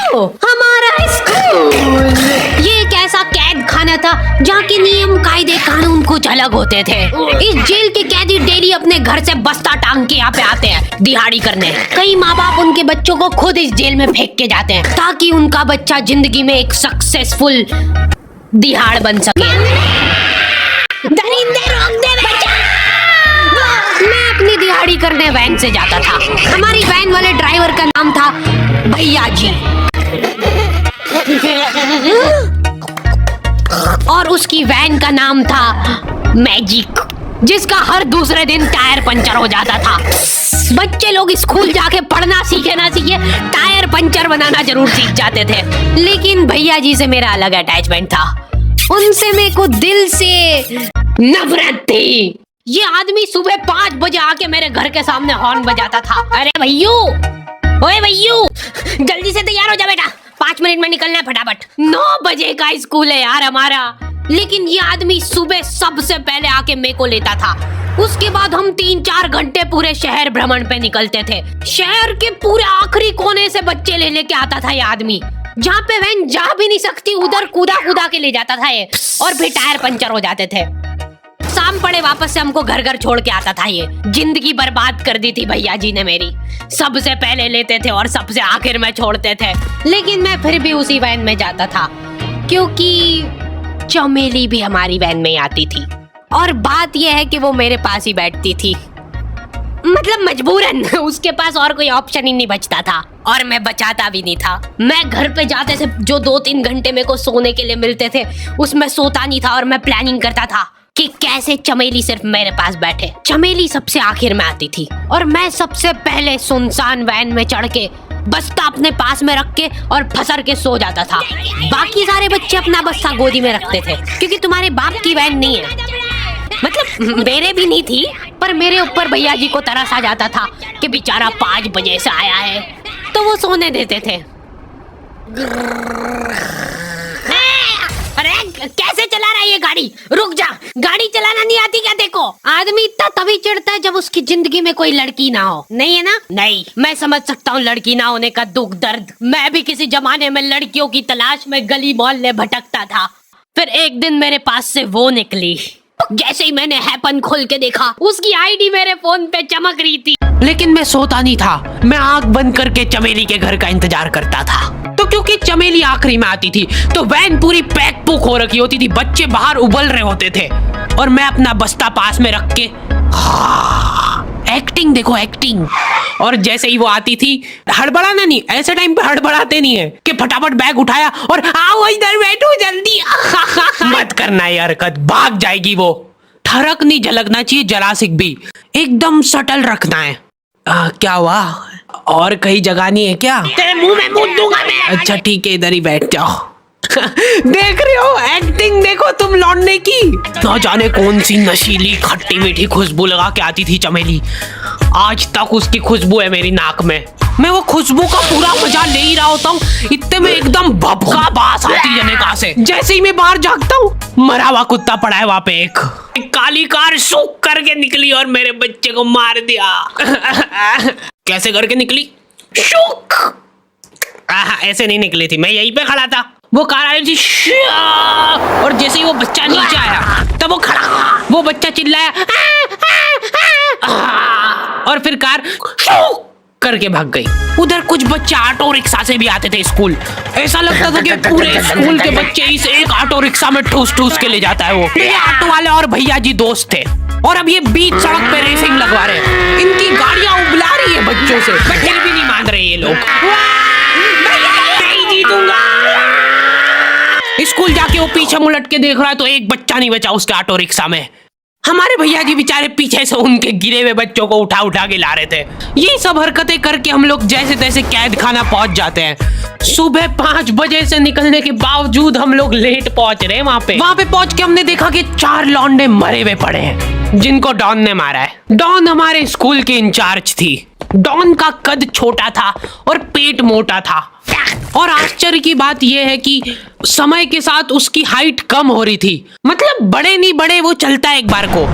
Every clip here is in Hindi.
देखो हमारा स्कूल। ये एक ऐसा कैद खाना था जहाँ के नियम कायदे कानून कुछ अलग होते थे। इस जेल के कैदी डेली अपने घर से बस्ता टांग के यहाँ पे आते हैं दिहाड़ी करने। कई माँ बाप उनके बच्चों को खुद इस जेल में फेंक के जाते हैं ताकि उनका बच्चा जिंदगी में एक सक्सेसफुल दिहाड़ बन सके। दरिंदे रोक दे बच्चा। मैं अपनी दिहाड़ी करने वैन से जाता था। हमारी वैन वाले ड्राइवर का नाम था भैया जी और उसकी वैन का नाम था मैजिक, जिसका हर दूसरे दिन टायर पंचर हो जाता था। बच्चे लोग स्कूल जाके पढ़ना सीखे ना सीखे टायर पंचर बनाना जरूर सीख जाते थे। लेकिन भैया जी से मेरा अलग अटैचमेंट था। उनसे मेरे को दिल से नफरत थी। ये आदमी सुबह 5 बजे आके मेरे घर के सामने हॉर्न बजाता था। अरे भैयू, ओए भैयू, जल्दी से तैयार हो जा बेटा, 5 मिनट में निकलना है फटाफट। 9 बजे का स्कूल है यार हमारा। लेकिन ये आदमी सुबह सबसे पहले आके मेरे को लेता था। उसके बाद हम 3-4 घंटे पूरे शहर भ्रमण पे निकलते थे। शहर के पूरे आखिरी कोने से बच्चे ले लेके आता था ये आदमी। जहाँ पे वैन जा भी नहीं सकती उधर कूदा के ले जाता था ये, और फिर टायर पंचर हो जाते थे। शाम पड़े वापस से हमको घर छोड़ के आता था ये। जिंदगी बर्बाद कर दी थी भैया जी ने मेरी। सबसे पहले लेते थे और सबसे आखिर में छोड़ते थे। लेकिन मैं फिर भी उसी वैन में जाता था क्योंकि चमेली भी हमारी वैन में आती थी। और बात यह है कि वो मेरे पास ही बैठती थी, मतलब मजबूरन। उसके पास और कोई ऑप्शन ही नहीं बचता था और मैं बचाता भी नहीं था। मैं घर पे जाते थे, जो 2-3 घंटे मेरे को सोने के लिए मिलते थे उसमें सोता नहीं था और मैं प्लानिंग करता था कि कैसे चमेली सिर्फ मेरे पास बैठे। चमेली सबसे आखिर में आती थी और मैं सबसे पहले सुनसान वैन में चढ़ के बस्ता अपने पास में रख के और फसर के सो जाता था। बाकी सारे बच्चे अपना बस्ता गोदी में रखते थे क्योंकि तुम्हारे बाप की वैन नहीं है, मतलब मेरे भी नहीं थी, पर मेरे ऊपर भैया जी को तरस आ जाता था कि बेचारा 5 बजे से आया है, तो वो सोने देते थे। अरे कैसे चला रहा है ये गाड़ी? रुक जा, गाड़ी चलाना नहीं आती क्या? देखो, आदमी इतना तभी चिढ़ता है जब उसकी जिंदगी में कोई लड़की ना हो। नहीं है ना? नहीं, मैं समझ सकता हूँ लड़की ना होने का दुख दर्द। मैं भी किसी जमाने में लड़कियों की तलाश में गली मोहल्ले भटकता था। फिर एक दिन मेरे पास से वो निकली। जैसे ही मैंने हैपन खोल के देखा, उसकी आईडी मेरे फोन पे चमक रही थी। लेकिन मैं सोता नहीं था। मैं आंख बंद करके चमेली के घर का इंतजार करता था। तो क्योंकि चमेली आखिरी में आती थी तो वैन पूरी पैक पुक हो रखी होती थी, बच्चे बाहर उबल रहे होते थे और मैं अपना बस्ता पास में रख के एक्टिंग देखो, एक्टिंग। और जैसे ही वो आती थी, हड़बड़ाना नहीं, ऐसे टाइम पे हड़बड़ाते नहीं है कि फटाफट बैग उठाया और आओ इधर बैठो जल्दी। मत करना ये हरकत, भाग जाएगी वो। ठरक नहीं झलकना चाहिए जरा सिक भी, एकदम सटल रखना है। क्या हुआ? और कहीं जगह नहीं है क्या? तेरे मुंह में मूत दूंगा मैं। अच्छा ठीक है, इधर ही बैठ जाओ। देख रहे हो, एक्टिंग देखो तुम लौंडे की। ना जाने कौन सी नशीली खट्टी मीठी खुशबू लगा के आती थी चमेली। आज तक उसकी खुशबू है मेरी नाक में। मैं वो खुशबू का पूरा मजा ले ही रहा होता हूँ, इतने में एकदम भभका बास आती है जनेका से। जैसे ही मैं बाहर जागता हूँ, मरा हुआ कुत्ता पड़ा है वहां पे। एक काली कार सूख करके निकली और मेरे बच्चे को मार दिया। कैसे करके निकली? शूक। ऐसे नहीं निकली थी, मैं यहीं पे खड़ा था, वो कार आ रही थी और जैसे ही वो बच्चा नीचे आया तब वो खड़ा, वो बच्चा चिल्लाया और फिर कार करके भाग गई। उधर कुछ बच्चे ऑटो रिक्शा से भी आते थे स्कूल। ऐसा लगता था कि पूरे स्कूल के बच्चे इस एक ऑटो रिक्शा में ठूस ठूस के ले जाता है वो। ये ऑटो वाले और भैया जी दोस्त थे और अब ये बीच सड़क पे रेसिंग लगवा रहे हैं। इनकी गाड़ियां उबला रही है बच्चों से, फिर भी नहीं मान रहे ये लोग। नहीं जीतूंगा। स्कूल जाके वो पीछे मुलट के देख रहा है तो एक बच्चा नहीं बचा उसके ऑटो रिक्शा में। हमारे भैया जी बेचारे पीछे से उनके गिरे हुए बच्चों को उठा उठा के ला रहे थे। ये सब हरकतें करके हम लोग जैसे तैसे कैद खाना पहुंच जाते हैं। सुबह 5 बजे से निकलने के बावजूद हम लोग लेट पहुंच रहे हैं वहां पे पहुंच के हमने देखा कि 4 लौंडे मरे हुए पड़े हैं जिनको डॉन ने मारा है। डॉन हमारे स्कूल की इंचार्ज थी। डॉन का कद छोटा था और पेट मोटा था और आश्चर्य की बात यह है कि समय के साथ उसकी हाइट कम हो रही थी। मतलब बड़े नहीं बड़े वो चलता है एक बार को,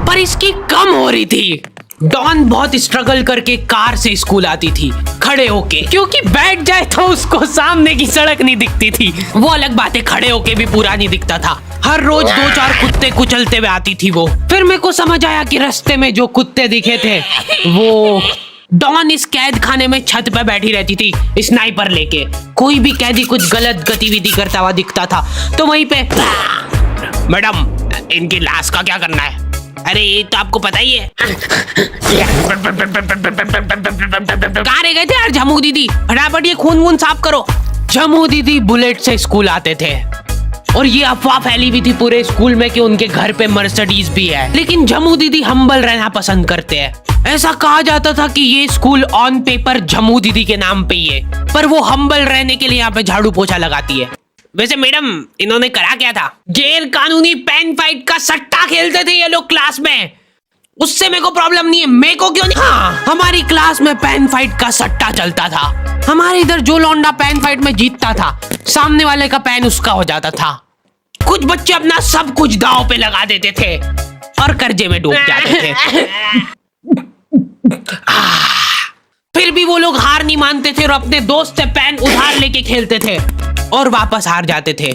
पर इसकी कम हो रही थी। डॉन बहुत स्ट्रगल करके कार से स्कूल आती थी खड़े होके, क्योंकि बैठ जाए तो उसको सामने की सड़क नहीं दिखती थी। वो अलग बात है, खड़े होके भी पूरा नहीं दिखता था। हर रोज 2-4 कुत्ते कुचलते हुए आती थी वो। फिर मेरे को समझ आया कि रास्ते में जो कुत्ते दिखे थे वो डॉन इस कैद खाने में छत पे बैठी रहती थी स्नाइपर लेके। कोई भी कैदी कुछ गलत गतिविधि करता हुआ दिखता था तो वहीं पे, मैडम इनकी लाश का क्या करना है? अरे ये तो आपको पता ही है। कहाँ रह गए थे यार झमू दीदी, फटाफट ये खून वून साफ करो। झमू दीदी बुलेट से स्कूल आते थे और ये अफवाह फैली हुई थी पूरे स्कूल में कि उनके घर पे मर्सिडीज भी है, लेकिन झमू दीदी हम्बल रहना पसंद करते हैं। ऐसा कहा जाता था कि ये स्कूल ऑन पेपर झमू दीदी के नाम पे ही है, पर वो हम्बल रहने के लिए यहाँ पे झाड़ू पोछा लगाती है। वैसे मैडम इन्होंने करा क्या था? गैर कानूनी पेन फाइट का सट्टा खेलते थे ये लोग क्लास में। उससे मेरे को प्रॉब्लम नहीं है, मेरे को क्यों नहीं? हाँ, हमारी क्लास में पेन फाइट का सट्टा चलता था। हमारे इधर जो लौंडा पेन फाइट में जीतता था, सामने वाले का पेन उसका हो जाता था। कुछ बच्चे अपना सब कुछ दांव पे लगा देते थे और कर्जे में डूब जाते थे। फिर भी वो लोग हार नहीं मानते थे और अपने दोस्त से पेन उधार लेके खेलते थे और वापस हार जाते थे।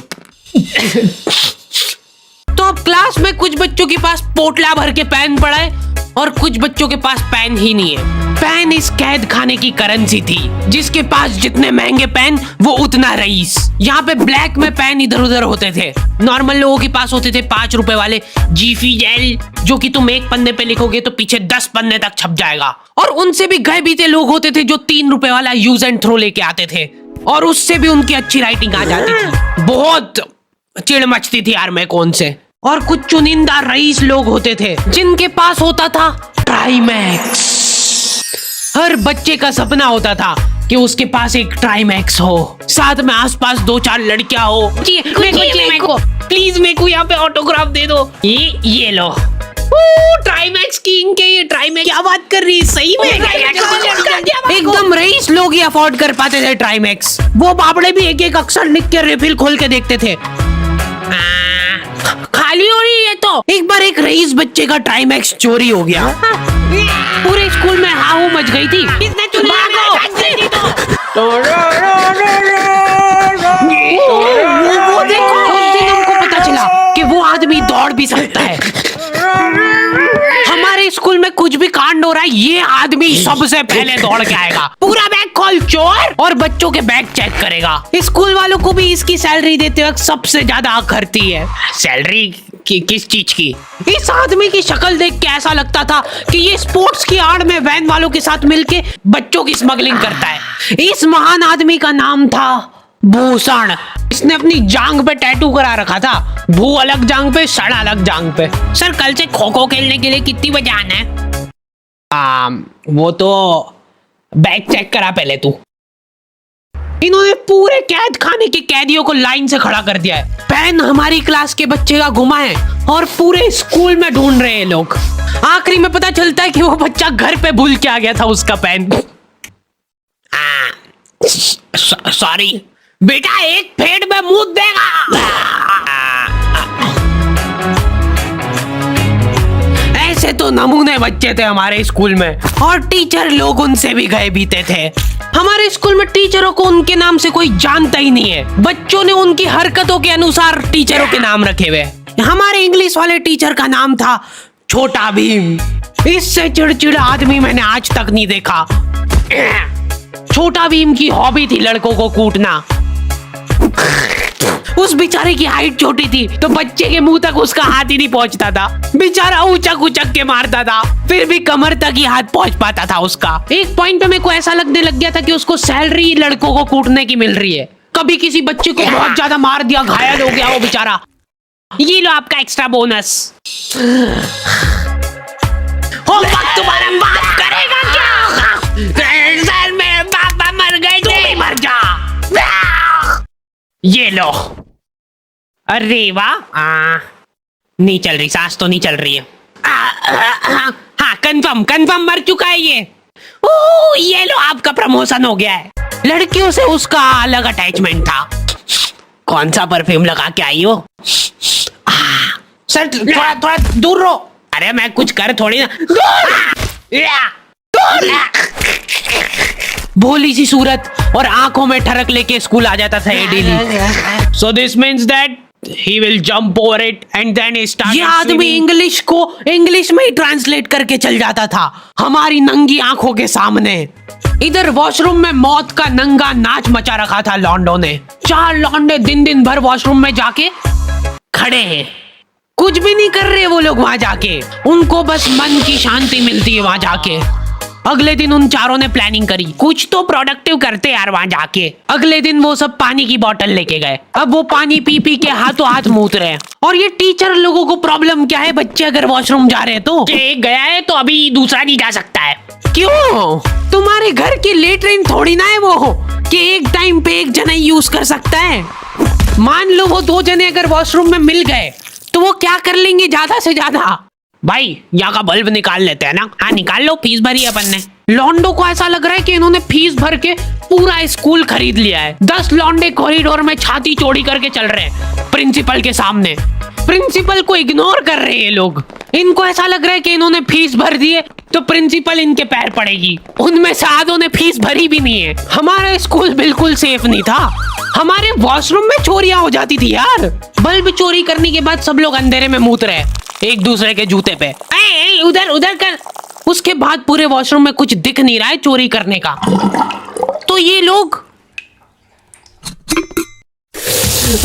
तो अब क्लास में कुछ बच्चों के पास पोटला भर के पेन पड़ा है और कुछ बच्चों के पास पेन ही नहीं है। पेन इस कैद खाने की करेंसी थी, जिसके पास जितने महंगे पेन वो उतना रईस। यहाँ पे ब्लैक में पेन इधर उधर होते थे। नॉर्मल लोगों के पास होते थे 5 रुपए वाले जीफी जेल, जो कि तुम एक पन्ने पे लिखोगे तो पीछे 10 पन्ने तक छप जाएगा। और उनसे भी गए बीते लोग होते थे जो 3 रुपए वाला यूज एंड थ्रो लेके आते थे और उससे भी उनकी अच्छी राइटिंग आ जाती थी। बहुत चिढ़ मचती थी यार मैं कौन से। और कुछ चुनिंदा रईस लोग होते थे जिनके पास होता था ट्राइमैक्स। हर बच्चे का सपना होता था कि उसके पास एक ट्राइमैक्स हो, साथ में आसपास 2-4 लड़कियां हो। प्लीज मेरे को यहाँ पे ऑटोग्राफ दे दो। ये लो ट्राइमैक्स की इनके, ये ट्राइमैक्स क्या बात कर रही है? सही में एकदम रईस लोग ही अफोर्ड कर पाते थे ट्राइमैक्स। वो बाबड़े भी एक एक अक्षर लिख के रिफिल खोल के देखते थे। खाली हो रही है तो एक बार एक रईस बच्चे का ट्राइमैक्स चोरी हो गया। पूरे स्कूल में हाहू मच गई थी। किसने चोरी किया? वो देखो, उस दिन हमको पता चला कि वो आदमी दौड़ भी सकता है। हमारे स्कूल में कुछ भी कांड हो रहा है, ये आदमी सबसे पहले दौड़ के आएगा, पूरा बैग खोल चोर, और बच्चों के बैग चेक करेगा। स्कूल वालों को भी इसकी सैलरी देते वक्त सबसे ज्यादा आंख खरती है। सैलरी किस चीज की? इस आदमी की शक्ल देख के ऐसा लगता था कि ये स्पोर्ट्स की आड़ में वैन वालों के साथ मिलके बच्चों की स्मगलिंग करता है। इस महान आदमी का नाम था भूषण। इसने अपनी जांग पे टैटू करा रखा था, भू अलग जांग पे, सड़ अलग जांग पे। सर कल से खो खो खेलने के लिए कितनी बजे आना है? वो तो बैग चेक करा पहले तू। इन्होंने पूरे कैद खाने के कैदियों को लाइन से खड़ा कर दिया है। पेन हमारी क्लास के बच्चे का गुमा है और पूरे स्कूल में ढूंढ रहे हैं लोग। आखिरी में पता चलता है कि वो बच्चा घर पे भूल के आ गया था उसका पेन। सॉरी बेटा, एक फेट में मुंह देगा। ऐसे तो नमूने बच्चे थे हमारे स्कूल में और टीचर लोग उनसे भी गए बीते थे। हमारे स्कूल में टीचरों को उनके नाम से कोई जानता ही नहीं है। बच्चों ने उनकी हरकतों के अनुसार टीचरों के नाम रखे हुए। हमारे इंग्लिश वाले टीचर का नाम था छोटा भीम। इससे चिड़चिड़ा आदमी मैंने आज तक नहीं देखा। छोटा भीम की हॉबी थी लड़कों को कूटना। उस बेचारे की हाइट छोटी थी तो बच्चे के मुंह तक उसका हाथ ही नहीं पहुंचता था। बेचारा ऊंचक उचक के मारता था, फिर भी कमर तक ही हाथ पहुंच पाता था उसका। एक पॉइंट पे मेरे को ऐसा लगने लग गया था कि उसको सैलरी लड़कों को कूटने की मिल रही है। कभी किसी बच्चे को बहुत ज्यादा मार दिया, घायल हो गया वो बेचारा, ये लो आपका एक्स्ट्रा बोनस। होमवर्क तुम्हारा बाप करेगा क्या? सर मेरे पापा मर गए थे। तू भी मर जा। ये लो। अरे वाह, नहीं चल रही सांस, तो नहीं चल रही है। हाँ कंफर्म मर चुका है ये। ये लो आपका प्रमोशन हो गया है। लड़कियों से उसका अलग अटैचमेंट था। कौन सा परफ्यूम लगा के आई हो? सर थोड़ा दूर रहो। अरे मैं कुछ कर थोड़ी ना। भोली सी सूरत और आंखों में ठरक लेके स्कूल आ जाता था ये daily. So this means that he will jump over it and then start. ये आदमी इंग्लिश को इंग्लिश में ही ट्रांसलेट करके चल जाता था हमारी नंगी आंखों के सामने। इधर वॉशरूम में मौत का नंगा नाच मचा रखा था लॉन्डो ने। 4 लॉन्डे दिन भर वॉशरूम में जाके खड़े हैं, कुछ भी नहीं कर रहे वो लोग वहां जाके। उनको बस मन की शांति मिलती है वहां जाके। अगले दिन उन चारों ने प्लानिंग करी, कुछ तो प्रोडक्टिव करते यार वहां जाके। अगले दिन वो सब पानी की बोतल लेके गए। अब वो पानी पी पी के हाथों हाथ मूत रहे हैं। और ये टीचर लोगों को प्रॉब्लम क्या है, बच्चे अगर वॉशरूम जा रहे हैं तो एक गया है तो अभी दूसरा नहीं जा सकता है। क्यों? तुम्हारे घर की लेटरिन थोड़ी ना है वो कि एक टाइम पे एक जना यूज कर सकता है। मान लो वो 2 जने अगर वॉशरूम में मिल गए तो वो क्या कर लेंगे ज्यादा से ज्यादा। भाई यहाँ का बल्ब निकाल लेते हैं ना। हाँ निकाल लो, फीस भरी अपन ने। लॉन्डो को ऐसा लग रहा है कि इन्होंने फीस भर के पूरा स्कूल खरीद लिया है। 10 लॉन्डे कॉरिडोर में छाती चौड़ी करके चल रहे हैं प्रिंसिपल के सामने। प्रिंसिपल को इग्नोर कर रहे हैं ये लोग। इनको ऐसा लग रहा है कि इन्होंने फीस भर दी है तो प्रिंसिपल इनके पैर पड़ेगी। उनमें से आधों ने फीस भरी भी नहीं है। हमारा स्कूल बिल्कुल सेफ नहीं था। हमारे वॉशरूम में चोरियां हो जाती थी यार। बल्ब चोरी करने के बाद सब लोग अंधेरे में मूत रहे एक दूसरे के जूते पे। उधर उधर कर। उसके बाद पूरे वॉशरूम में कुछ दिख नहीं रहा है चोरी करने का। तो ये लोग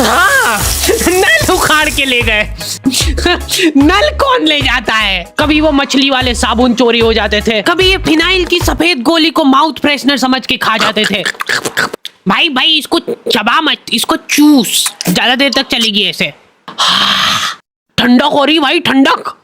हाँ नल उखाड़ के ले गए। नल कौन ले जाता है? कभी वो मछली वाले साबुन चोरी हो जाते थे, कभी ये फिनाइल की सफेद गोली को माउथ फ्रेशनर समझ के खा जाते थे। भाई इसको चबा मत, इसको चूस, ज्यादा देर तक चलेगी ऐसे। ठंडक हो रही भाई, ठंडक।